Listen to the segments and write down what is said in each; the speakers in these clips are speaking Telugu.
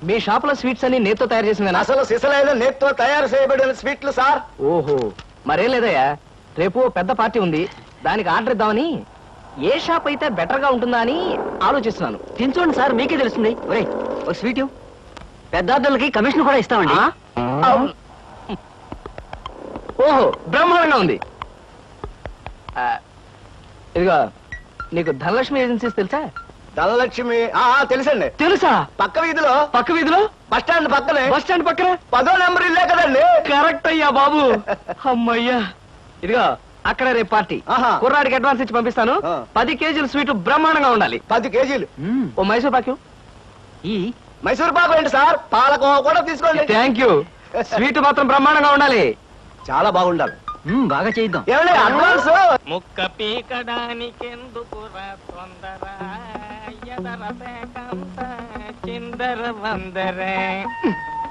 మీ షాప్ లో స్వీట్స్ అన్ని నేతో తయారు చేసింది? అసలు సిసలైన నేతో తయారు చేయబడిన స్వీట్లు సార్. ఓహో, మరేం లేదయ్యా, రేపు పెద్ద పార్టీ ఉంది, దానికి ఆర్డర్ ఇద్దామని. ఏ షాప్ అయితే బెటర్ గా ఉంటుందా అని ఆలోచిస్తున్నాను. తినచూడండి సార్, మీకే తెలుస్తుంది. ఒరే ఒక స్వీట్ పెద్ద ఆర్డర్లకి కమిషన్ కూడా ఇస్తామండి. ఓహో, బ్రహ్మాండంగా ఉంది. ఇదిగో, నీకు ధనలక్ష్మి ఏజెన్సీస్ తెలుసా? ధనలక్ష్మి తెలుసండి. తెలుసా? పక్క వీధిలో బస్ స్టాండ్ పక్కనే. బస్ స్టాండ్ పక్కన 10వ నెంబర్ ఇల్లే కదండి. కరెక్ట్ అయ్యా బాబు. అమ్మయ్యా, ఇదిగో అక్కడ రేపు పార్టీ. కుర్రాడికి అడ్వాన్స్ ఇచ్చి పంపిస్తాను. 10 కేజీల స్వీట్ బ్రహ్మాండంగా ఉండాలి. 10 కేజీలు. ఓ మైసూర్ పాకు. ఈ మైసూర్ పాకు ఏంటి సార్? పాలకోవా కూడా తీసుకోండి. Thank you. స్వీట్ మాత్రం బ్రహ్మాండంగా ఉండాలి. చాలా బాగుండాలి. బాగా చేద్దాం. ఏమండి అడ్వాన్స్? ముక్క పీకడానికెందుకురా తొందర, చిందర వందరే.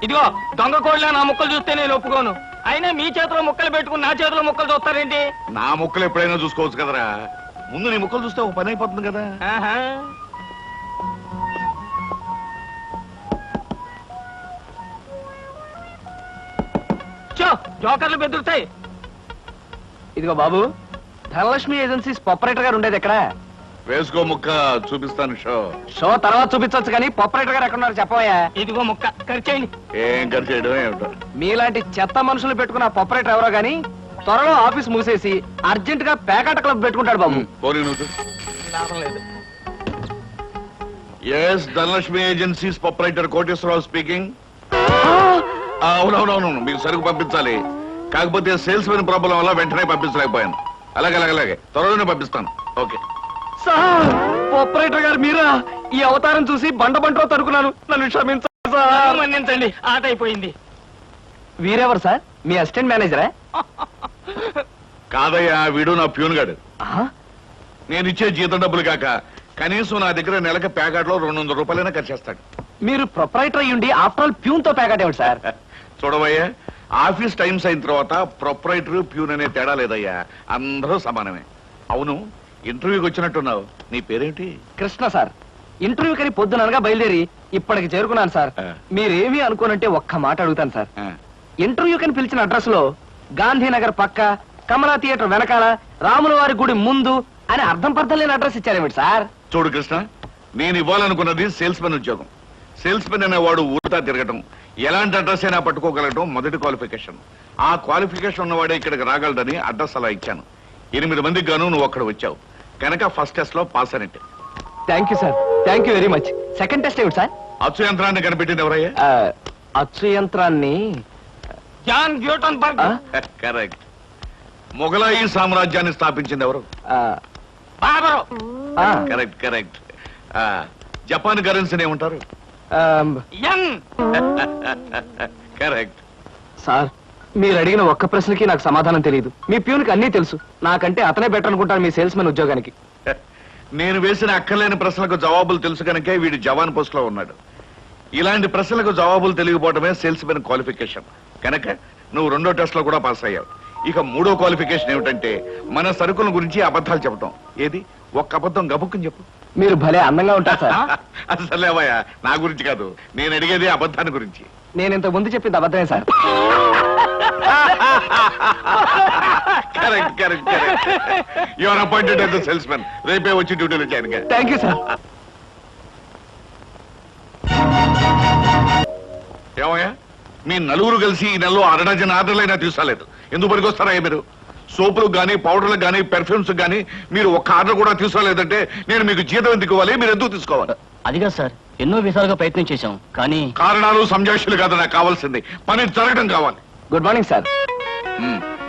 ఇదిగో దొంగ కోళ్ళ నా ముక్కలు చూస్తే నేను ఒప్పుకోను. అయినా మీ చేతిలో ముక్కలు పెట్టుకుని నా చేతిలో ముక్కలు చూస్తారేంటి? నా ముక్కలు ఎప్పుడైనా చూసుకోవచ్చు కదరా. ముందు నీ ముక్కలు చూస్తే ఒక పని అయిపోతుంది కదా. జోకర్లు బెదురుతాయి. ఇదిగో బాబు, ధనలక్ష్మి ఏజెన్సీస్ ప్రొపరేటర్ గారు ఉండేది ఎక్కడ? వేసుకో ముక్క, చూపిస్తాను. షో తర్వాత చూపించవచ్చు కానీ ప్రొపరేటర్ గారు ఎక్కడున్నారు చెప్పవయ్యా. ఇదిగో ముక్క ఖర్చేయండి. ఏం ఖర్చు చేయడం ఏమిటో. మీలాంటి చెత్త మనుషులు పెట్టుకున్న ప్రొపరేటర్ ఎవరో గానీ త్వరలో ఆఫీస్ మూసేసి అర్జెంట్ గా పేకాట క్లబ్ పెట్టుకుంటాడు బాబు. లాభం లేదు. Yes, Dhanalakshmi agencies proprietor Koteswararao speaking. అవునవునవును, మీకు సరుకు పంపించాలి. కాకపోతే సేల్స్ మెన్ ప్రాబ్లం వల్ల వెంటనే పంపించలేకపోయాను. అలాగే త్వరలోనే పంపిస్తాను. ఓకే సార్, ప్రొపరేటర్ గారు మీరా? ఈ అవతారం చూసి బండలో తరుకున్నాను, నన్ను క్షమించండి సార్. మన్నించండి, ఆట అయిపోయింది. వీరెవరు సార్? మీ అసిస్టెంట్ మేనేజరా? కాదయ్యా, వీడు నా ప్యూన్ గాడు. నేను ఇచ్చే జీతం డబ్బులు కాక కనీసం నా దగ్గర నెలకి ప్యాకెట్లో 200 రూపాయలైనా ఖర్చు చేస్తాడు. మీరు ప్రొపరేటర్ అయ్యుండి ఆఫ్టర్ ఆల్ ప్యూన్ తో ప్యాకెట్ ఏమిటి సార్? చూడవయ్యా, ఆఫీస్ టైమ్స్ అయిన తర్వాత ప్రొపరేటర్ ప్యూన్ అనే తేడా లేదయ్యా, అందరూ సమానమే. అవును, ఇంటర్వ్యూకి వచ్చినట్టున్నావు. నీ పేరేంటి? కృష్ణ సార్. ఇంటర్వ్యూ కని పొద్దుననగా బయలుదేరి ఇప్పటికి చేరుకున్నాను సార్. మీరేమీ అనుకోనంటే ఒక్క మాట అడుగుతాను సార్. ఇంటర్వ్యూ కని పిలిచిన అడ్రస్ లో గాంధీనగర్ పక్క, కమలా థియేటర్ వెనకాల, రాముల వారి గుడి ముందు అని అర్థం పర్థం లేని అడ్రస్ ఇచ్చారేమిటి సార్? చూడు కృష్ణ, నేను ఇవ్వాలనుకున్నది సేల్స్ మెన్ ఉద్యోగం. సేల్స్ మెన్ అనేవాడు ఊరుతా తిరగటం, ఎలాంటి అడ్రస్ అయినా పట్టుకోగలగటం మొదటి క్వాలిఫికేషన్. ఆ క్వాలిఫికేషన్ ఉన్నవాడే ఇక్కడికి రాగలడని అడ్రస్ అలా ఇచ్చాను. 8 మందికి గాను నువ్వు అక్కడ వచ్చావు కనుక ఫస్ట్ టెస్ట్ లో పాస్ అయినట్టే. Thank you sir, thank you very much. Second test ఏమిటి సార్? అచ్చు యంత్రాన్ని కనిపెట్టింది ఎవరయ్యా? అచ్చు యంత్రాన్ని జాన్ గ్యూటన్బర్గ్. కరెక్ట్. మొఘలాయి సామ్రాజ్యాన్ని స్థాపించింది ఎవరు? బాబరు. కరెక్ట్. జపాన్ కరెన్సీని ఏమంటారు? యన్. కరెక్ట్. సార్, మీరు అడిగిన ఒక్క ప్రశ్నకి నాకు సమాధానం తెలియదు. మీ ప్యూన్కి అన్నీ తెలుసు. నాకంటే అతనే బెటర్ అనుకుంటాను మీ సేల్స్ మెన్ ఉద్యోగానికి. నేను వేసిన అక్కర్లేని ప్రశ్నలకు జవాబులు తెలుసు కనుకే వీడు జవాన్ పోస్ట్ లో ఉన్నాడు. ఇలాంటి ప్రశ్నలకు జవాబులు తెలియకపోవడమే సేల్స్ మెన్ క్వాలిఫికేషన్. కనుక నువ్వు 2వ టెస్ట్ లో కూడా పాస్ అయ్యావు. ఇక 3వ క్వాలిఫికేషన్ ఏమిటంటే మన సరుకుల గురించి అబద్ధాలు చెప్పడం. ఏది? ఒక్క అబద్ధం గబుక్కుని చెప్పు. మీరు భలే అందంగా ఉంటారు సార్. అసలేవయ్యా, నా గురించి కాదు, నేను అడిగేది అబద్ధాన్ని గురించి. నేను ఇంత ముందు చెప్పింది అబద్ధమే sir. Correct. You are appointed as the sales men. రేపే వచ్చి డ్యూటీలో జాయిన్ గా. Thank you sir. ఏమయ్యా, మీ నలుగురు కలిసి ఈ నెలలో 6 డజన్ ఆర్డర్లైనా తీసుకోలేదు. ఎందుకు పనికొస్తారా మీరు? సోపులకు గానీ, పౌడర్లకు గానీ, పెర్ఫ్యూమ్స్ గానీ మీరు ఒక్క ఆర్డర్ కూడా తీసుకోలేదంటే నేను మీకు జీతం ఎందుకు ఇవ్వాలి? మీరు ఎందుకు తీసుకోవాలి? అదిగా సార్, ఎన్నో విధాలుగా ప్రయత్నం చేశాం కానీ కారణాలు సంజాషులు కాదు నాకు కావాల్సింది, పని జరగడం కావాలి. Good morning sir.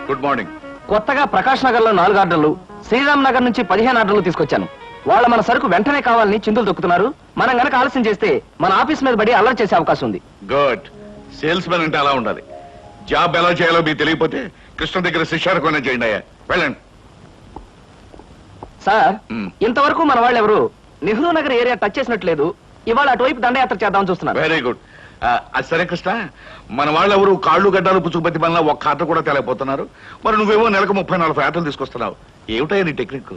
Good morning. కొత్తగా ప్రకాష్ నగర్ లో 4 ఆర్డర్లు, శ్రీరామ్ నగర్ నుంచి 15 ఆర్డర్లు తీసుకొచ్చాను. వాళ్ళ మన సరుకు వెంటనే కావాలని చిందులు తొక్కుతున్నారు. మనం గనక ఆలస్యం చేస్తే మన ఆఫీస్ మీద పడి అల్లరి చేసే అవకాశం ఉంది. గుడ్. సేల్స్ మెన్ అంటే అలా ఉండాలి. జాబ్ ఎలా చేయాలో మీకు తెలియకపోతే కృష్ణ దగ్గర శిష్యారకం చేయండి. అయ్యా వెళ్ళండి. సార్, ఇంతవరకు మన వాళ్ళు ఎవరు నెహ్రూ నగర్ ఏరియా టచ్ చేసినట్లేదు. ఇవాళ అటువైపు దండయాత్ర చేద్దామని చూస్తున్నారు. Very good. అది సరే కృష్ణ, మన వాళ్ళు ఎవరు కాళ్ళు గడ్డాలు పుచ్చుకుపతి వల్ల ఒక్క ఆట కూడా తెలియపోతున్నారు. మరి నువ్వేమో నెలకు 30-40 ఆటలు తీసుకొస్తున్నావు. ఏమిటయ్యా నీ టెక్నిక్?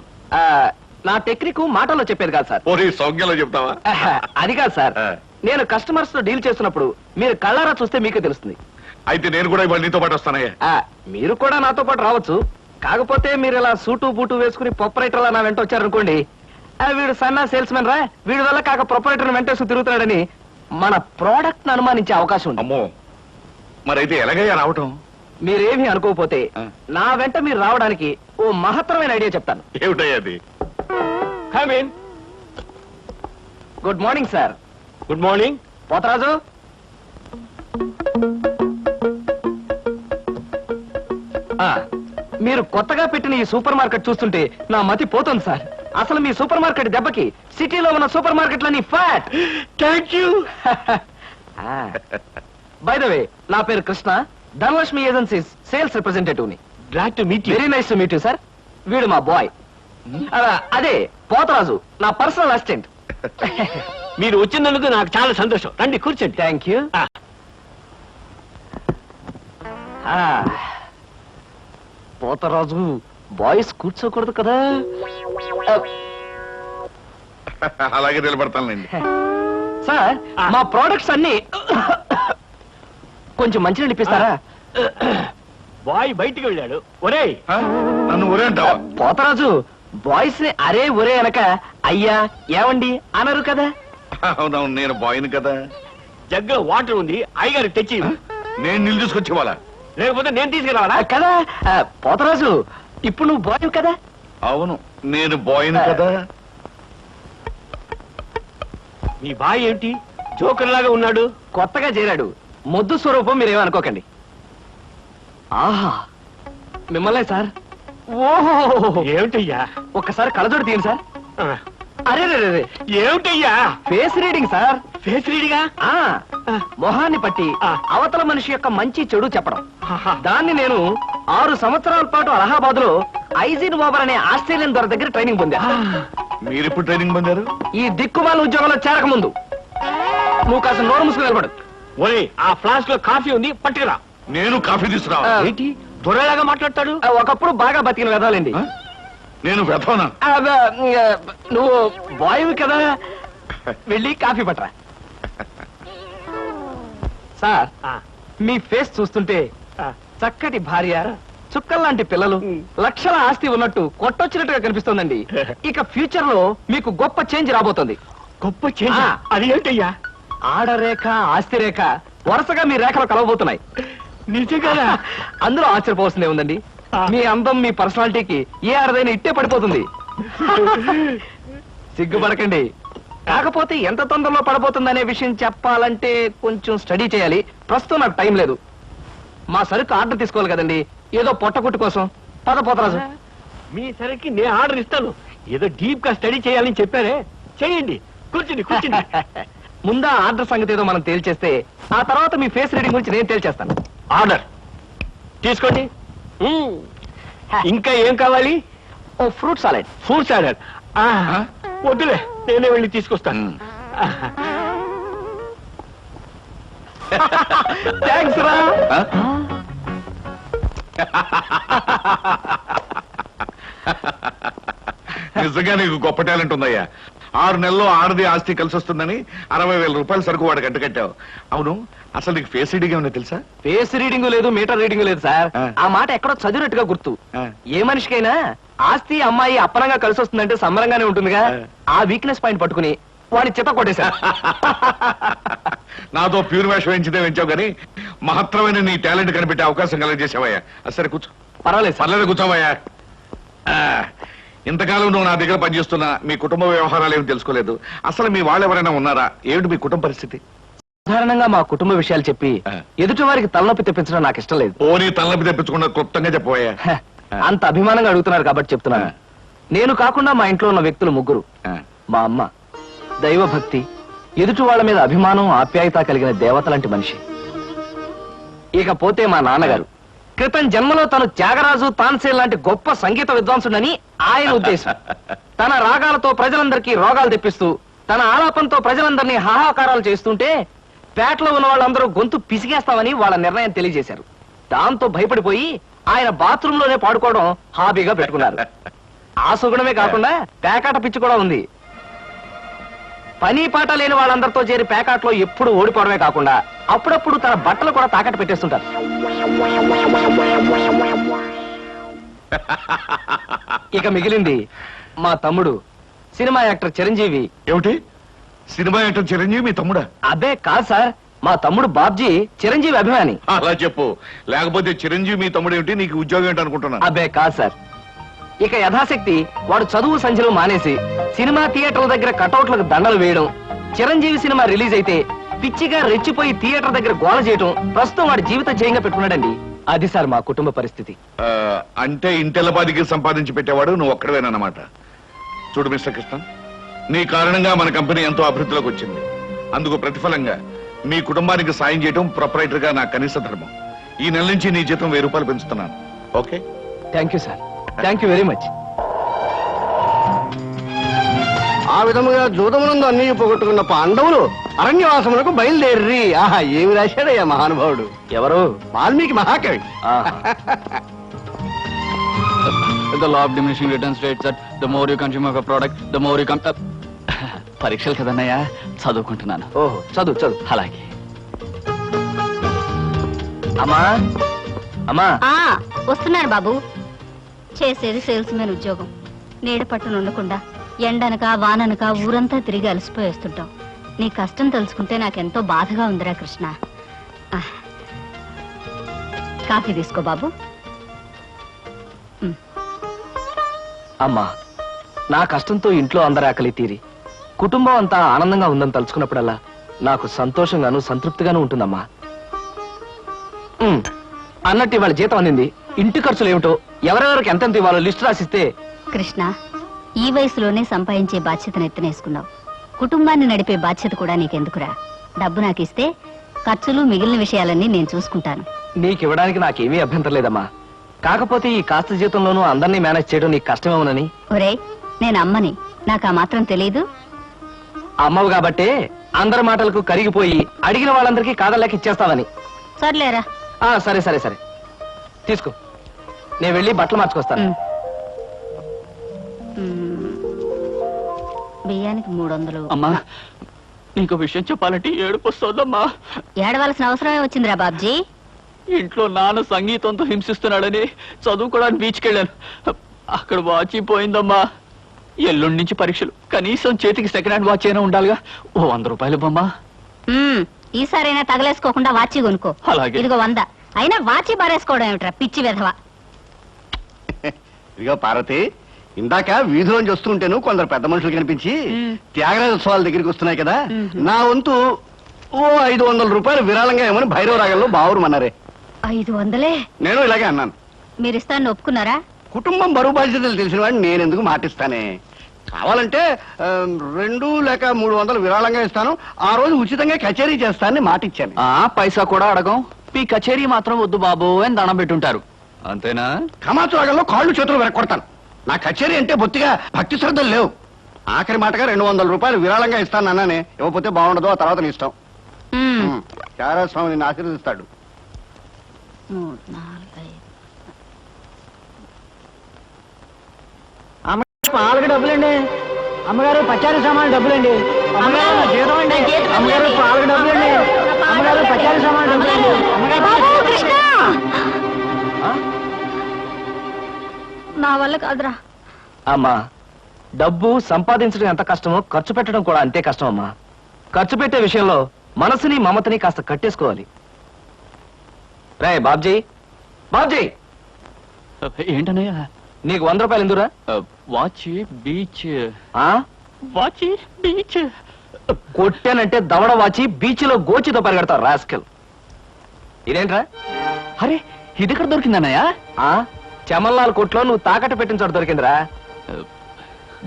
నా టెక్నిక్ మాటల్లో చెప్పేది కాదు సార్. ఓరి సౌజ్ఞలో చెప్తావా? అది కాదు సార్, నేను కస్టమర్స్ తో డీల్ చేస్తున్నప్పుడు మీరు కళ్ళారా చూస్తే మీకే తెలుస్తుంది. అయితే నేను కూడా ఇవాళ నీతో పాటు వస్తానయ్యా. మీరు కూడా నాతో పాటు రావచ్చు. కాకపోతే మీరు ఇలా సూటు బూటు వేసుకుని ప్రొపరేటర్ లా నా వెంట వచ్చారనుకోండి, వీడు సన్నా సేల్స్ మెన్ రా, వీడి వల్ల కాక ప్రొపరేటర్ వెంటేసుకు తిరుగుతున్నాడని మన ప్రోడక్ట్ ని అనుమానించే అవకాశం ఉంది. అమ్మో, మరైతే ఎలాగయ్యా రావటం? మీరేమీ అనుకోకపోతే నా వెంట మీరు రావడానికి ఓ మహత్తరమైన ఐడియా చెప్తాను. ఏమిటయ్యా అది? Come in. Good morning sir. Good morning. Potharaju, మీరు కొత్తగా పెట్టిన ఈ సూపర్ మార్కెట్ చూస్తుంటే నా మతి పోతుంది సార్. అసలు మీ సూపర్ మార్కెట్ దెబ్బకి సిటీలో ఉన్న సూపర్ మార్కెట్లని fat. Thank you. By the way, నా పేరు Krishna, Dhanalakshmi agencies sales representative ని. Glad to meet you. Very nice to meet you sir. వీడు మా బాయ్. అదే పోతరాజు, నా పర్సనల్ అసిస్టెంట్. మీరు వచ్చినందుకు నాకు చాలా సంతోషం. రండి కూర్చోండి. Thank you. పోతరాజు, బాయ్స్ కూర్చోకూడదు కదా. అలాగే నిలబడతానులేండి. సార్, మా ప్రోడక్ట్స్ అన్ని కొంచెం మంచినీళ్ళు ఇప్పిస్తారా? బాయ్ బయటికి వెళ్ళాడు. ఒరేయ్, నన్ను ఊరే అంటావా? పోతరాజు, బాయ్స్ ని అరే ఒరే అనక అయ్యా ఏమండి అనరు కదా. అవునవును, నేను బాయ్ని కదా. జగ్గులో వాటర్ ఉంది, అయ్యగారికి తెచ్చి. నేను నీళ్ళు తీసుకొచ్చి వాళ్ళ, లేకపోతే నేను తీసుకురావాలా? కదా పోతరాజు, ఇప్పుడు నువ్వు బాయ్ కదా. అవును, నేను బాయ్ని కదా. మీ బాయ్ ఏంటి జోకర్ లాగా ఉన్నాడు? కొత్తగా చేరాడు, మొద్దు స్వరూపం, మీరేమనుకోకండి. ఆహా, మిమ్మల్నే సార్. ఓహో, ఏమిటయ్యా? ఒక్కసారి కళ్ళజోడు తీయండి సార్. ఆ, అరే రే, ఏమిటయ్యా? Face reading sir. ఫేస్ రీడిగా? మొహాన్ని పట్టి అవతల మనిషి యొక్క మంచి చెడు చెప్పడం. దాన్ని నేను 6 సంవత్సరాల పాటు అలహాబాద్ లో ఐజిన్ ఓవర్ అనే ఆస్ట్రేలియన్ దొర దగ్గర ట్రైనింగ్ పొందా. మీరు ఇప్పుడు ట్రైనింగ్ పొందారు? ఈ దిక్కుమాల ఉద్యోగంలో చేరక ముందు. నువ్వు కాస్త నోరు మూసుకుని నిలబడు. ఒరే, ఆ ఫ్లాస్క్ లో కాఫీ ఉంది, పట్టుకురా. నేను కాఫీ తీసుకురా. ఏంటి దొరలాగా మాట్లాడతాడు? ఒకప్పుడు బాగా బతికిన వెదాలండి. నేను వెతవనా? నువ్వు బాయ్వి కదా, వెళ్ళి కాఫీ పట్టరా. సార్, ఆ, మీ ఫేస్ చూస్తుంటే ఆ, చక్కటి భార్య, చుక్కల్లాంటి పిల్లలు, లక్షల ఆస్తి ఉన్నట్టు కొట్టొచ్చినట్టుగా కనిపిస్తోందండి. ఇక ఫ్యూచర్ లో మీకు గొప్ప చేంజ్ రాబోతోంది. గొప్ప చేంజ్. ఆ. అది ఏంటయ్యా? ఆడరేఖ, ఆస్తి రేఖ వరుసగా మీ రేఖలు కలవబోతున్నాయి. నిజంగా? అందులో ఆశ్చర్యపోవాల్సిందే ఉందండి. ఆ. మీ అందం, మీ పర్సనాలిటీకి ఏ ఆడదైనా ఇట్టే పడిపోతుంది. సిగ్గుపడకండి. కాకపోతే ఎంత తొందరలో పడబోతుందనే విషయం చెప్పాలంటే కొంచెం స్టడీ చేయాలి. ప్రస్తుతం నాకు టైం లేదు. మా సరుకు ఆర్డర్ తీసుకోవాలి కదండి, ఏదో పొట్టకుట్టు కోసం. పద పోతరాజు. మీ సరికి నేను ఆర్డర్ ఇస్తాను. ఏదో డీప్ గా స్టడీ చేయాలని చెప్పారే, చేయండి. కూర్చుని కూర్చుని. ముందా ఆర్డర్ సంగతి ఏదో మనం తేల్చేస్తే ఆ తర్వాత మీ ఫేస్ రీడింగ్ గురించి నేను తేల్చేస్తాను. ఆర్డర్ తీసుకోండి. ఇంకా ఏం కావాలి? ఓ ఫ్రూట్ సాలెడ్. Fruit salad. వద్దులే, నేనే వెళ్ళి తీసుకొస్తాను. థ్యాంక్స్ రా. నిజంగా నీకు గొప్ప టాలెంట్ ఉందయ్యా. 6 నెలల్లో ఆడది ఆస్తి కలిసి వస్తుందని 60,000 రూపాయల సరుకు వాడు కట్టావు. అవును, అసలు నీకు ఫేస్ రీడింగ్ ఏమన్నా తెలుసా? ఫేస్ రీడింగ్ లేదు, మీటర్ రీడింగ్ లేదు సార్. ఆ మాట ఎక్కడో చదివినట్టుగా గుర్తు. ఏ మనిషికైనా ఆస్తి అమ్మాయి అప్పనంగా కలిసి వస్తుందంటే సంబరంగానే ఉంటుందిగా. ఆ వీక్నెస్ పాయింట్ పట్టుకుని వాడి చిత్త కొట్టేశా. నాతో ప్యూర్ వేషం వేయించితే వేయించావు కానీ మహత్తరమైన నీ టాలెంట్ కనిపెట్టే అవకాశం కలగజేసావయ్యా. సరే కూర్చో. పర్వాలేదు సార్. పర్లేదు, కూర్చోవయ్యా. ఇంతకాలం నువ్వు నా దగ్గర పనిచేస్తున్నా మీ కుటుంబ వ్యవహారాలు ఏమి తెలుసుకోలేదు. అసలు మీ వాళ్ళు ఎవరైనా ఉన్నారా? ఏమిటి మీ కుటుంబ పరిస్థితి? సాధారణంగా మా కుటుంబ విషయాలు చెప్పి ఎదుటి వారికి తలనొప్పి తెప్పించడం నాకు ఇష్టం లేదు. ఓనీ తలనొప్పి తెప్పించకుండా క్లుప్తంగా చెప్పబోయా. అంత అభిమానంగా అడుగుతున్నారు కాబట్టి చెప్తున్నాను. నేను కాకుండా మా ఇంట్లో ఉన్న వ్యక్తులు 3. మా అమ్మ దైవభక్తి, ఎదుటి వాళ్ళ మీద అభిమానం, ఆప్యాయత కలిగిన దేవత లాంటి మనిషి. ఇకపోతే మా నాన్నగారు క్రితం జన్మలో తను త్యాగరాజు, తాన్సేన్ లాంటి గొప్ప సంగీత విద్వాంసుడని ఆయన ఉద్దేశం. తన రాగాలతో ప్రజలందరికీ రోగాలు తెప్పిస్తూ, తన ఆలాపంతో ప్రజలందరినీ హాహాకారాలు చేస్తుంటే పేటలో ఉన్న వాళ్ళందరూ గొంతు పిసిగేస్తామని వాళ్ళ నిర్ణయం తెలియజేశారు. దాంతో భయపడిపోయి ఆయన బాత్రూమ్ లోనే పాడుకోవడం హాబీగా పెట్టుకున్నారు. ఆ సుగుణమే కాకుండా పేకాట పిచ్చి కూడా ఉంది. పని పాట లేని వాళ్ళందరితో చేరి పేకాట్లో ఎప్పుడు ఓడిపోవడమే కాకుండా అప్పుడప్పుడు తన బట్టలు కూడా తాకట్టు పెట్టేస్తుంటారు. ఇక మిగిలింది మా తమ్ముడు సినిమా యాక్టర్ చిరంజీవి. ఏమిటి సినిమా యాక్టర్ చిరంజీవి మీ తమ్ముడా? అబ్బే కాదు సార్, మా తమ్ముడు బాబ్జీ చిరంజీవి అభిమాని. అలా చెప్పు, లేకపోతే చిరంజీవి మీ తమ్ముడు ఏమిటి, నీకు ఉద్యోగం ఏంటి అనుకుంటున్నాను. అబ్బే కాదు సార్, ఇక యథాశక్తి వాడు చదువు సంధ్యలు మానేసి సినిమా థియేటర్ల దగ్గర కటౌట్లకు దండలు వేయడం, చిరంజీవి సినిమా రిలీజ్ అయితే పిచ్చిగా రెచ్చిపోయి థియేటర్ దగ్గర గోల చేయడం ప్రస్తుతం వాడి జీవిత జయంగా పెట్టుకున్నాడండి. అది సార్ మా కుటుంబ పరిస్థితి. అంటే ఇంటెల్లపాదికి సంపాదించి పెట్టేవాడు నువ్వు ఒక్కడవేనన్నమాట. చూడు మిస్టర్ కృష్ణ, నీ కారణంగా మన కంపెనీ ఎంతో అభివృద్ధిలోకి వచ్చింది. అందుకు ప్రతిఫలంగా మీ కుటుంబానికి సాయం చేయడం ప్రొపరైటర్ గా నా కనీస ధర్మం. ఈ నెల నుంచి నీ జీతం 1000 రూపాయలు పెంచుతున్నాను. Okay? Thank you sir, thank you very much. ఆ విధముగా జూదమునందు అన్ని పోగొట్టుకున్న పాండవులు అరణ్యవాసములకు బయలుదేర్రి. ఆహా, ఏమి రాశాడయ్యా మహానుభావుడు. ఎవరు? వాల్మీకి మహాకవి. The law of diminishing returns states that the more you consume of a product, the more you పరీక్షలు కదన్నయ్యా, చదువుకుంటున్నాను. ఓహో, చదువు చదువు. అలాగే. అమ్మా అమ్మా, వస్తున్నాను బాబు. చేసేది సేల్స్ మెన్ ఉద్యోగం. నీడ పట్టున ఉండకుండా ఎండనక వాననక ఊరంతా తిరిగి అలసిపోయేస్తుంటాం. నీ కష్టం తెలుసుకుంటే నాకెంతో బాధగా ఉందిరా కృష్ణ. కాఫీ తీసుకో బాబు. అమ్మా, నా కష్టంతో ఇంట్లో అందరి ఆకలి తీరి కుటుంబం అంతా ఆనందంగా ఉందని తలుచుకున్నప్పుడల్లా నాకు సంతోషంగాను సంతృప్తిగాను ఉంటుందమ్మా. అన్నట్టు ఇవాళ జీతం అందింది. ఇంటి ఖర్చులు ఏమిటో, ఎవరెవరికి ఎంతెంత ఇవ్వాలో లిస్టు రాసిస్తే. కృష్ణ, ఈ వయసులోనే సంపాదించే బాధ్యతను ఎత్తనేసుకున్నావు. కుటుంబాన్ని నడిపే బాధ్యత కూడా నీకెందుకురా? డబ్బు నాకు ఇస్తే ఖర్చులు మిగిలిన విషయాలన్నీ నేను చూసుకుంటాను. నీకివ్వడానికి నాకేమీ అభ్యంతరం లేదమ్మా. కాకపోతే ఈ కాస్త జీతంలోనూ అందరినీ మేనేజ్ చేయడం నీకు కష్టమేమోనని. ఒరేయ్, నేను అమ్మని, నాకు ఆ మాత్రం తెలీదు. అమ్మవు కాబట్టే అందరి మాటలకు కరిగిపోయి అడిగిన వాళ్ళందరికీ కాదలేక ఇచ్చేస్తావని. సర్లేరా. సరే సరే సరే, తీసుకో. నేను వెళ్ళి బట్టలు మార్చుకొస్తాను. బియ్యానికి 300. అమ్మా, నీకు విషయం చెప్పాలంటే ఏడుపు వస్తోందమ్మా. ఏడవలసిన అవసరమే వచ్చిందిరా బాబ్జీ. ఇంట్లో నాన్న సంగీతంతో హింసిస్తున్నాడని చదువుకోవడానికి బీచ్కి వెళ్ళాను. అక్కడ వాచ్ పోయిందమ్మా. ఎల్లుండి నుంచి పరీక్షలు. కనీసం చేతికి సెకండ్ హ్యాండ్ వాచ్ అయినా ఉండాలిగా. ఓ 100 రూపాయలు బొమ్మా. ఈసారైనా తగలేసుకోకుండా వాచి కొనుక్కో. అలాగే. ఇదిగో 100. అయినా వాచి బారేసుకోవడం ఏమిట్రా పిచ్చి వెధవ. ఇదిగో పార్వతి, ఇందాక వీధిలోంచి వస్తుంటేను కొందరు పెద్ద మనుషులు కనిపించి త్యాగరాజోత్సవాల దగ్గరికి వస్తున్నాయి కదా, నా వంతు ఓ 500 రూపాయలు విరాళంగా ఏమని భైరవ రాగంలో బావురమన్నారే. 500? నేను ఇలాగే అన్నాను. మీరిస్తాను ఒప్పుకున్నారా? కుటుంబం బరువు బాధ్యతలు తెలిసిన వాడిని నేను ఎందుకు మాటిస్తానే. కావాలంటే 2 లేక 300 విరాళంగా ఇస్తాను. ఆ రోజు ఉచితంగా కచేరీ చేస్తానని మాటిచ్చాను. పైసా కూడా అడగం. మీ కచేరీ మాత్రం వద్దు బాబు అని దండం పెట్టుంటారు. అంతేనా? కమాచు రాగంలో కాళ్ళు చేతులు వెరకొడతాను. నా కచేరీ అంటే బొత్తిగా భక్తి శ్రద్ధలు లేవు. ఆఖరి మాటగా 200 రూపాయలు విరాళంగా ఇస్తాను అన్నానే. ఇవ్వకపోతే బాగుండదు, ఆ తర్వాత నీ ఇష్టం. త్యాగరాజ స్వామి నిన్ను ఆశీర్వదిస్తాడు. 3, 4, 5. పాలకు డబ్బులండి. అమ్మగారు పచారీ సామాన్ డబ్బులండి. అమ్మగారు నా జీతం అండి. అమ్మగారు పాలకు డబ్బులండి. అమ్మగారు పచారీ సామాన్ డబ్బులండి. నా వల్ల కాదురా. అమ్మా, డబ్బు సంపాదించడం ఎంత కష్టమో ఖర్చు పెట్టడం కూడా అంతే కష్టం అమ్మా. ఖర్చు పెట్టే విషయంలో మనసుని మమతని కాస్త కట్టేసుకోవాలి. రే బాబ్జీ, బాబ్జీ, ఏంటన్నయ్యా? నీకు 100 రూపాయలు ఎందురా? Watch beach. వాచి బీచ్ కొట్టానంటే దవడ వాచి బీచ్ లో గోచితో పరిగెడతారు రాస్కెల్. ఇదేంట్రా? అరే, ఇది ఎక్కడ దొరికిందన్నయ్యా? చమల్లాల్ కొట్లో నువ్వు తాకట్టు పెట్టిన చోట దొరికిందిరా.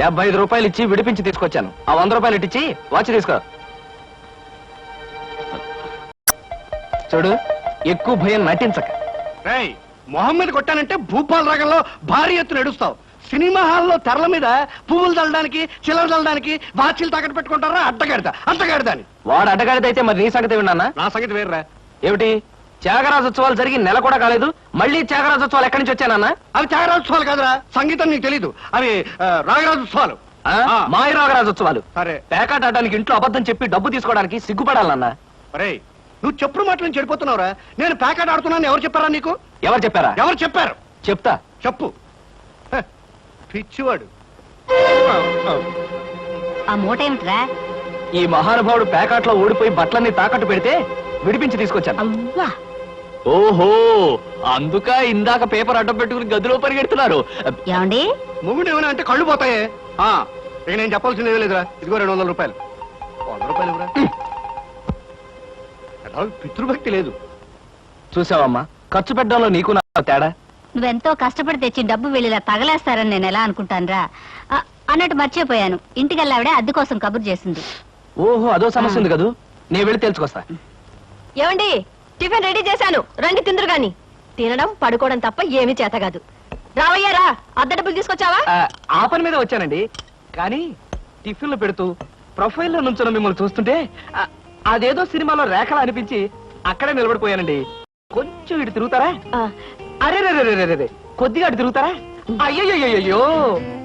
75 రూపాయలు ఇచ్చి విడిపించి తీసుకొచ్చాను. ఆ 100 రూపాయలు ఇట్టించి వాచ్ తీసుకో. చూడు, ఎక్కువ భయం నటించక. రేయ్, మొహమ్మద్ కొట్టానంటే భూపాల్ రాగంలో భారీ ఎత్తున ఎడుస్తావు. సినిమా హాల్లో తెరల మీద పువ్వులు చల్లడానికి, చిల్లర చల్లడానికి వాచీలు తాకట్టు పెట్టుకుంటారా? అడ్డగాడిదా అని. వాడు అడ్డగాడిదైతే మరి నీ సంగతి విన్నానా? నా సంగతి వేర్రా. ఏమిటి, త్యాగరాజోత్సవాలు జరిగి నెల కూడా కాలేదు, మళ్ళీ త్యాగరాజోత్సవాలు ఎక్కడి నుంచి వచ్చానన్నా? అవి త్యాగరాజోత్సవాలు కాదురా, సంగీతం నీకు తెలీదు. అవి రాగరాజోత్సవాలు. మాయరాగరాజోత్సవాలు. సరే పేకాట ఆడడానికి ఇంట్లో అబద్ధం చెప్పి డబ్బు తీసుకోవడానికి సిగ్గుపడాలన్నా. అరే నువ్వు చెప్పుడు మాటలు చెడిపోతున్నావురా. నేను ప్యాకెట్ ఆడుతున్నాను ఎవరు చెప్పారా నీకు? ఎవరు చెప్పారా? ఎవరు చెప్పారు? చెప్తా. చెప్పు. హ, పిచ్చివాడు. ఆ మూట ఏమిట్రా? ఈ మహానుభావుడు పేకాట్లో ఓడిపోయి బట్టలన్నీ తాకట్టు పెడితే విడిపించి తీసుకొచ్చాను. అవ్వా, ఓహో, అందుక ఇందాక పేపర్ అడ్డం పెట్టుకుని గదిలో పరిగెడుతున్నారు. ఏమండి? మొగుడు ఏమైనా అంటే కళ్ళు పోతాయే. ఇక నేను చెప్పాల్సింది ఏమీ లేదురా. ఇదిగో 200 రూపాయలు. 100 రూపాయలు ఇవ్వరా? పితృభక్తి లేదు. చూసావమ్మా, ఖర్చు పెట్టడంలో నీకు నాకు తేడా. నువ్వెంతో కష్టపడి తెచ్చి డబ్బు వెళ్ళిలా తగలేస్తారని నేను ఎలా అనుకుంటానురా? అన్నట్టు మర్చిపోయాను, ఇంటికెళ్ళావిడే అద్దె కోసం కబురు చేసింది. ఓహో, అదో సమస్య ఉంది కదూ. నేను వెళ్ళి తెలుసుకొస్తా. ఏమండి, టిఫిన్ రెడీ చేశాను, రండి తిందురు గాని. తినడం పడుకోవడం తప్ప ఏమీ చేత కాదు. రావయ్యారా, అద్దె డబ్బులు తీసుకొచ్చావా? ఆ పని మీద వచ్చానండి. కానీ టిఫిన్లు పెడుతూ ప్రొఫైల్లో నుంచున్న మిమ్మల్ని చూస్తుంటే అదేదో సినిమాలో రేఖలా అనిపించి అక్కడే నిలబడిపోయానండి. కొంచెం ఇటు తిరుగుతారా? అరే రే, కొద్దిగా అటు తిరుగుతారా? అయ్యో,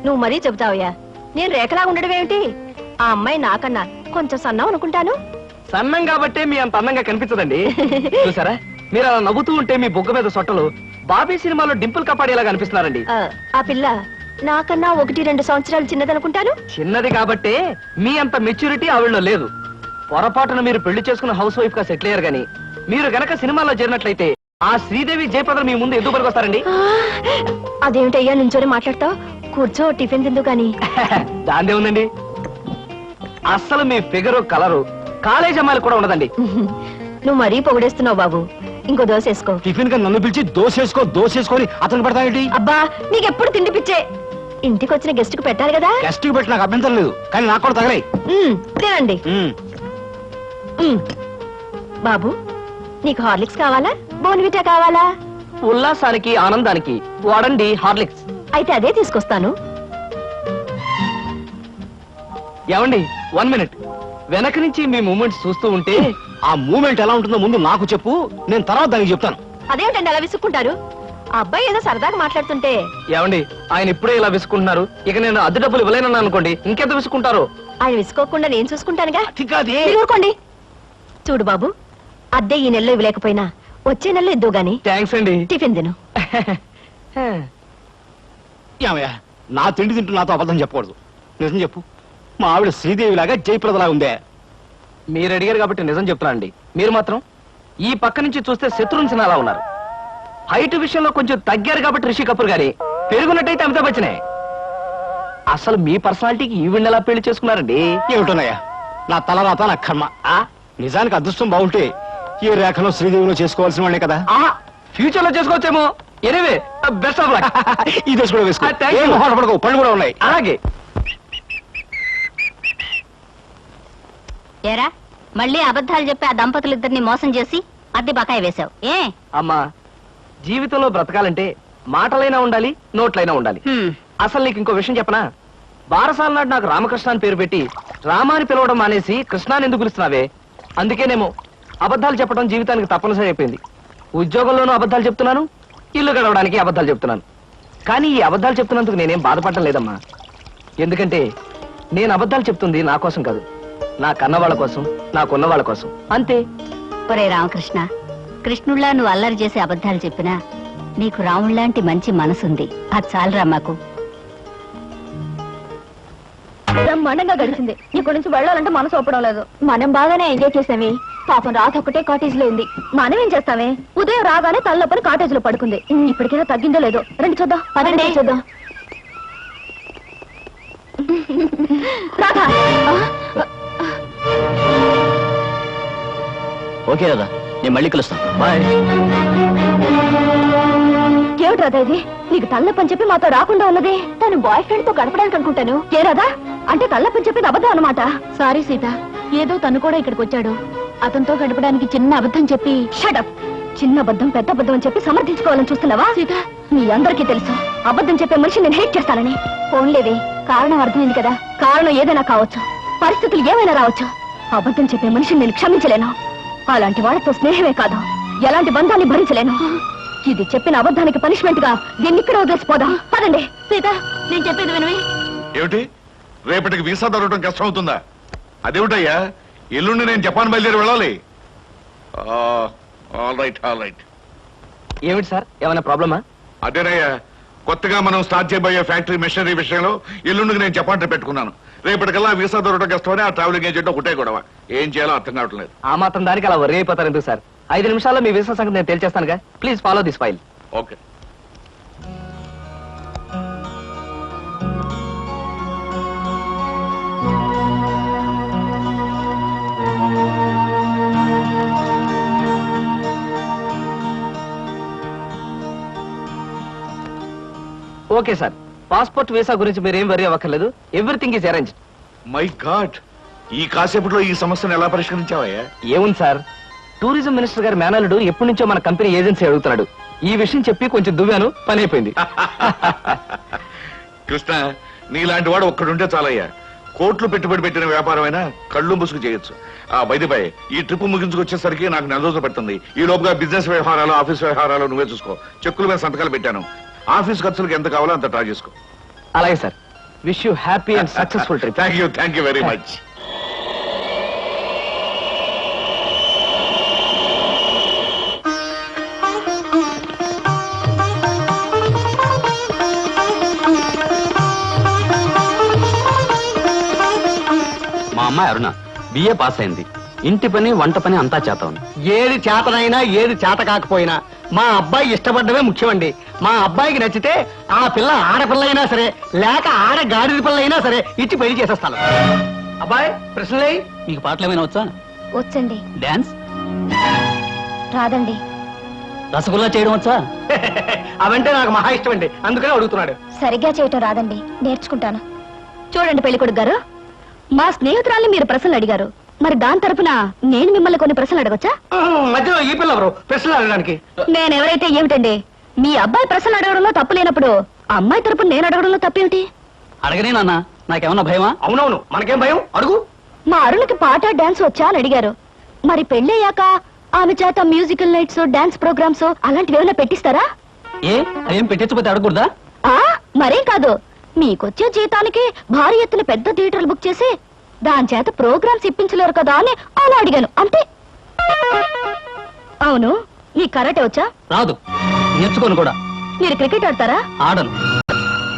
నువ్వు మరీ చెబుతావయ్యా. నేను రేఖలా ఉండడం ఏమిటి? ఆ అమ్మాయి నాకన్నా కొంచెం సన్నం అనుకుంటాను. సన్నం కాబట్టే మీ అంత అందంగా కనిపించదండి. చూసారా, మీరు అలా నవ్వుతూ ఉంటే మీ బొగ్గ మీద సొట్టలు బాబీ సినిమాలో డింపుల్ కపాడేలాగా అనిపిస్తున్నారండి. ఆ పిల్ల నాకన్నా 1-2 సంవత్సరాలు చిన్నదనుకుంటాను. చిన్నది కాబట్టే మీ అంత మెచ్యూరిటీ ఆవిడలో లేదు. పొరపాటున మీరు పెళ్లి చేసుకున్న హౌస్ వైఫ్ గా సెటిల్ అయ్యారు గాని మీరు గనక సినిమాలో చేరినట్లయితే ఆ శ్రీదేవి జయప్రద మీ ముందు ఎందుకు పనికొస్తారండి? అదేమిటయ్యా నుంచోనే మాట్లాడతావు? కూర్చో, టిఫిన్ తిందు గాని. దాందే ఉందండి. అస్సలు మీ ఫిగరు కలరు కాలేజ్ అమ్మాయిలు కూడా ఉండదండి. నువ్వు మరీ పొగిడేస్తున్నావు బాబు. ఇంకో దోశ వేసుకో. టిఫిన్ గా నన్ను పిలిచి దోసేసుకొని అతను పెడతాయేంటి? అబ్బా, నీకెప్పుడు తిండి పిచ్చే. ఇంటికి వచ్చిన గెస్ట్ కు పెట్టాలి కదా. గెస్ట్ కి పెట్టి నాకు అభ్యంతరం లేదు, కానీ నాకు కూడా తగలే. తినండి. బాబు, నీకు హార్లిక్స్ కావాలా, బోన్విటా కావాలా? ఉల్లాసానికి ఆనందానికి వాడండి హార్లిక్స్. అయితే అదే తీసుకొస్తాను. ఏమండి, 1 మినిట్. వెనక నుంచి మీ మూమెంట్స్ చూస్తూ ఉంటే ఆ మూమెంట్ ఎలా ఉంటుందో ముందు నాకు చెప్పు, నేను తర్వాత దానికి చెప్తాను. అదేమిటండి అలా విసుక్కుంటారు? ఆ అబ్బాయి ఏదో సరదాగా మాట్లాడుతుంటే. ఏమండి, ఆయన ఇప్పుడే ఇలా విసుకుంటున్నారు. ఇక నేను అద్దె డబ్బులు ఇవ్వలేనన్నా అనుకోండి, ఇంకెంత విసుకుంటారు? ఆయన విసుకోకుండా నేను చూసుకుంటానుగా. కాదే. మీరు ఊరుకోండి. చూడు బాబు, అద్దె ఈ నెలలో ఇవ్వలేకపోయినా వచ్చే నెలలో ఇద్దు గాని. థ్యాంక్స్ అండి. టిఫిన్ తిను. ఏమయ్యా, నా తిండి తింటూ నాతో అబద్ధం చెప్పకూడదు. నిజం చెప్పు, మా ఆవిడ శ్రీదేవి లాగా జయప్రదలా ఉందే? మీరు అడిగారు కాబట్టి నిజం చెప్తున్నా అండి. మీరు మాత్రం ఈ పక్క నుంచి చూస్తే శత్రుఘ్న అలా ఉన్నారు. హైట్ విషయంలో కొంచెం తగ్గారు కాబట్టి రిషి కపూర్ గారి, పెరుగున్నట్టయితే అమితాబ్ బచ్చనే. అసలు మీ పర్సనాలిటీకి ఈవిడ్ని ఎలా పెళ్లి చేసుకున్నారండి? ఏమిటోనయ్యా, నా తలరాత నా కర్మ. నిజానికి అదృష్టం బాగుంటే ఈ రేఖలో శ్రీదేవిలో చేసుకోవాల్సిన వాళ్ళే కదా. ఫ్యూచర్ లో చేసుకోవచ్చేమో. Anyway, best of luck. ఈ దశ కూడా వేసుకో. Thank you. ఏం మొహాట పడకు, పళ్ళు కూడా ఉన్నాయి. అలాగే. ఏరా, మళ్ళీ అబద్ధాలు చెప్పి ఆ దంపతులిద్దరిని మోసం చేసి అద్దె బకాయి వేశావు ఏ? అమ్మా, జీవితంలో బ్రతకాలంటే మాటలైనా ఉండాలి, నోట్లైనా ఉండాలి. అసలు నీకు ఇంకో విషయం చెప్పనా? బారసాల నాడు నాకు రామకృష్ణ అని పేరు పెట్టి రామాని పిలవడం మానేసి కృష్ణాని ఎందుకు పిలుస్తున్నావే? అందుకేనేమో అబద్ధాలు చెప్పడం జీవితానికి తప్పనిసరి అయిపోయింది. ఉద్యోగంలోనూ అబద్ధాలు చెప్తున్నాను, ఇల్లు గడవడానికి అబద్ధాలు చెప్తున్నాను. కానీ ఈ అబద్ధాలు చెప్తున్నందుకు నేనేం బాధపడటం లేదమ్మా. ఎందుకంటే నేను అబద్ధాలు చెప్తుంది నా కోసం కాదు, నా కన్న వాళ్ళ కోసం, నాకున్న వాళ్ళ కోసం, అంతే. ఒరే రామకృష్ణ, కృష్ణుళ్ళ నువ్వు అల్లరి చేసి అబద్ధాలు చెప్పినా నీకు రాముళ్లాంటి మంచి మనసుంది. అది చాలరా మాకు. బ్రహ్మాండంగా గడిచింది. ఇక్కడి నుంచి వెళ్ళాలంటే మనసు ఒప్పడం లేదు. మనం బాగానే ఎంజాయ్ చేసామే. పాపం రాత ఒకటే కాటేజ్ లో ఉంది. మనం ఏం చేస్తామే? ఉదయం రాగానే తలనొప్పని కాటేజ్ లో పడుకుంది. ఇప్పటికైనా తగ్గిందో లేదో రండి చూద్దాం. పదండి చూద్దాం. రాధా, ఓకే కదా, నేను మళ్ళీ కలుస్తాను. బాయ్. ఏమిటి రాధా ఇది? నీకు తలనొప్పని చెప్పి మాతో రాకుండా ఉన్నది తను బాయ్ ఫ్రెండ్ తో గడపడానికి అనుకుంటాను. ఏ రాధా, అంటే తలనొప్పని చెప్పి అబద్ధం అన్నమాట. సారీ సీత, ఏదో తను కూడా ఇక్కడికి వచ్చాడు. అతనితో గడపడానికి చిన్న అబద్ధం చెప్పి. షటప్. చిన్న అబద్ధం పెద్ద అబద్ధం అని చెప్పి సమర్థించుకోవాలని చూస్తున్నావా? సీత, మీ అందరికీ తెలుసు అబద్ధం చెప్పే మనిషి నేను హేట్ చేస్తానని. ఫోన్లేవి, కారణం అర్థమైంది కదా. కారణం ఏదైనా కావచ్చు, పరిస్థితులు ఏమైనా రావచ్చు. అబద్ధం చెప్పే మనిషిని నేను క్షమించలేను. అలాంటి వాళ్ళతో స్నేహమే కాదు, ఎలాంటి బంధాన్ని భరించలేను. ఇది చెప్పిన అబద్ధానికి పనిష్మెంట్ గా దీన్ని ఇక్కడ వదిలేసిపోదాం. పదండి. సీత, నేను చెప్పేది వినవి. ఏమిటి రేపటికి వీసా దొరకడం కష్టం అవుతుందా? అదేమిటయ్యా, ఎల్లుండి నేను జపాన్ బయలుదేరి వెళ్ళాలి. All right. ఏమిటి సార్, ఏమైనా ప్రాబ్లమా? అదేనయ్యా, కొత్తగా మనం స్టార్ట్ చేయబోయే ఫ్యాక్టరీ మెషినరీ విషయంలో ఎల్లుండికి నేను జపాన్ ట్రిప్ పెట్టుకున్నాను. రేపటికల్లా వీసా దొరకడం కష్టమని ఆ ట్రావెలింగ్ ఏజెంట్ ఒకటే గొడవ. ఏం చేయాలో అర్థం కావట్లేదు. ఆ మాత్రం దానికి అలా వర్రీ అయిపోతారు ఎందుకు సార్? 5 నిమిషాల్లో మీ వీసా సంగతి నేను తెలిచేస్తానుగా. Please follow this file. Okay. Okay sir, passport visa గురించి మీరేం వరీ అవ్వక్కర్లేదు. Everything is arrange. My god, ఈ కాసేపట్లో ఈ సమస్యను ఎలా పరిష్కరించావయ్యా? ఏముంది సార్, టూరిజం మినిస్టర్ గారి మేనల్లుడు ఎప్పటి నుంచో మన కంపెనీ ఏజెన్సీ అడుగుతున్నాడు. ఈ విషయం చెప్పి కొంచెం దువ్వాను, పని అయిపోయింది. కృష్ణ, నీలాంటి వాడు ఒక్కడుంటే చాలయ్యా. కోట్లు పెట్టుబడి పెట్టిన వ్యాపారమైనా కళ్ళు ముసుగు చేయొచ్చు. బై ఈ ట్రిప్ ముగించుకొచ్చేసరికి నాకు 4 రోజులు పడుతుంది. ఈ లోపుగా బిజినెస్ వ్యవహారాలు, ఆఫీస్ వ్యవహారాలు నువ్వే చూసుకో. చెక్కుల మీద సంతకాలు పెట్టాను. ఆఫీస్ ఖర్చులకు ఎంత కావాలో అంత డ్రా చేసుకో. అలాగే sir. Wish you happy and successful trip. Thank you very much. మా అమ్మాయి అరుణ బిఏ పాస్ అయింది. ఇంటి పని వంట పని అంతా చేత ఉంది. ఏది చేతనైనా ఏది చేత కాకపోయినా మా అబ్బాయి ఇష్టపడ్డమే ముఖ్యమండి. మా అబ్బాయికి నచ్చితే ఆ పిల్ల ఆడపిల్ల అయినా సరే, లేక ఆడ గాడిద పిల్ల అయినా సరే ఇచ్చి పెళ్లి చేసేస్తాను. అబ్బాయి ప్రశ్నలే. మీకు పాటలు ఏమైనా వచ్చా? వచ్చండి. డాన్స్? రాదండి. రసగుల్లా చేయడం వచ్చా? అవంటే నాకు మహా ఇష్టం అండి, అందుకనే అడుగుతున్నాడు. సరిగ్గా చేయటం రాదండి, నేర్చుకుంటాను. చూడండి పెళ్లికొడుకు గారు, మా స్నేహితురాల్ని మీరు ప్రశ్నలు అడిగారు, మరి దాని తరపున నేను మిమ్మల్ని కొన్ని ప్రశ్నలు అడగొచ్చా? మధ్యలో ఈ పిల్ల ఎవరు ప్రశ్నలు అడగడానికి? నేనెవరైతే ఏమిటండి, మీ అబ్బాయి ప్రశ్నలు అడగడంలో తప్పు లేనప్పుడు అమ్మాయి తరపున నేను అడగడంలో తప్పేమిటి? అడగనే నాన్న, నాకేమన్నా భయమా? అవునవును, మనకేం భయం, అడుగు. మా అరుణకి పాట డాన్స్ వచ్చా అని అడిగారు. మరి పెళ్ళయ్యాక ఆమె చేత మ్యూజికల్ నైట్స్, డాన్స్ ప్రోగ్రామ్స్ అలాంటివి ఏమైనా పెట్టిస్తారా? అదేం పెట్టించకపోతే అడగకూడదా? మరేం కాదు, మీకొచ్చే జీతానికి భారీ ఎత్తున పెద్ద థియేటర్లు బుక్ చేసి దాని చేత ప్రోగ్రామ్స్ ఇప్పించలేరు కదా అని అలా అడిగాను, అంతే. అవును, నీ కరాటే వచ్చా? రాదు, నేర్చుకోను కూడా. మీరు క్రికెట్ ఆడతారా? ఆడను,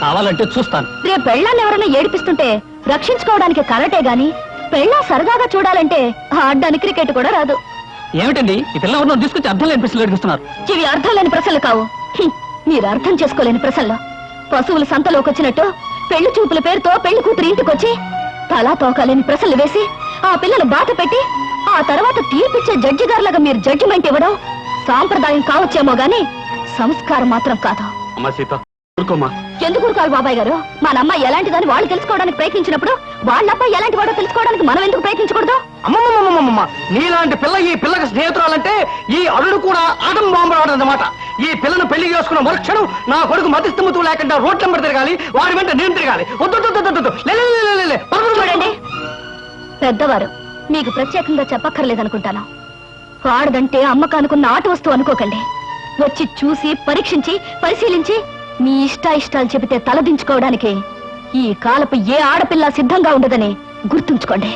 కావాలంటే చూస్తాను. రేపు పెళ్ళాన్ని ఎవరైనా ఏడిపిస్తుంటే రక్షించుకోవడానికి కరాటే గాని, పెళ్ళా సరదాగా చూడాలంటే ఆడడానికి క్రికెట్ కూడా రాదు. ఏమిటండి ఈ పిల్ల ఎవరినో తీసుకొచ్చి అర్థం లేని ప్రశ్నలు అడిగిస్తున్నారు? ఇవి అర్థం లేని ప్రశ్నలు కావు, మీరు అర్థం చేసుకోలేని ప్రశ్నలు. పశువులు సంతలోకి వచ్చినట్టు పెళ్లి చూపుల పేరుతో పెళ్లి కూతురు ఇంటికొచ్చి తలా తోకాలేని ప్రశ్నలు వేసి ఆ పిల్లలు బాధ పెట్టి ఆ తర్వాత తీర్పిచ్చే జడ్జి గారులాగా మీరు జడ్జిమెంట్ ఇవ్వడం సాంప్రదాయం కావచ్చేమో గాని సంస్కారం మాత్రం కాదు. అమ్మా సీత, ఊరుకోమా. ఎందుకు ఊరుకోవాలి బాబాయ్ గారు? మన అమ్మాయి ఎలాంటిదని వాళ్ళు తెలుసుకోవడానికి ప్రయత్నించినప్పుడు వాళ్ళ అబ్బాయి ఎలాంటి వాడో తెలుసుకోవడానికి మనం ఎందుకు ప్రయత్నించకూడదు? అమ్మమ్మమ్మమ్మమ్మ, నీలాంటి పిల్ల ఈ పిల్లకి స్నేహితురాలంటే ఈ అరుడు కూడా ఆటం బాంబు రావడన్నమాట. ఈ పిల్లను పెళ్లి చేసుకున్న మరుక్షణం నా కొడుకు మతిస్థిమతు లేకుండా రోడ్ నెంబర్ తిరగాలి, వాడి వెంట నేను తిరగాలి. చూడండి పెద్దవారు, మీకు ప్రత్యేకంగా చెప్పక్కర్లేదనుకుంటాను. ఆడదంటే అమ్మకానుకున్న ఆట వస్తువు అనుకోకండి. వచ్చి చూసి పరీక్షించి పరిశీలించి మీ ఇష్టాయిష్టాలు చెబితే తలదించుకోవడానికి ఈ కాలపు ఏ ఆడపిల్ల సిద్ధంగా ఉండదని గుర్తుంచుకోండి.